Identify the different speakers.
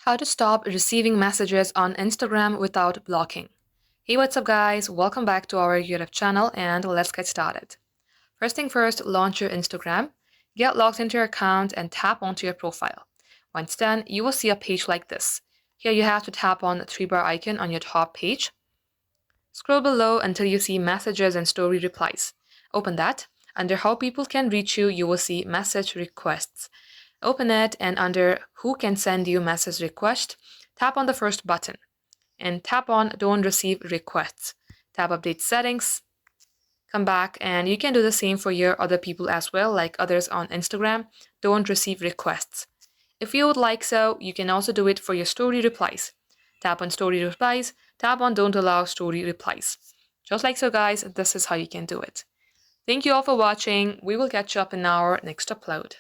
Speaker 1: How to stop receiving messages on Instagram without blocking. Hey, what's up, guys? Welcome back to our YouTube channel, and let's get started. First thing first, launch your Instagram. Get logged into your account and tap onto your profile. Once done, you will see a page like this. Here you have to tap on the three-bar icon on your top page. Scroll below until you see messages and story replies. Open that. Under how people can reach you, you will see message requests. Open it, and under who can send you message request, tap on the first button and tap on don't receive requests. Tap update settings, come back, and you can do the same for your other people as well, like others on Instagram, don't receive requests. If you would like so, you can also do it for your story replies. Tap on story replies, tap on don't allow story replies. Just like so, guys, this is how you can do it. Thank you all for watching. We will catch you up in our next upload.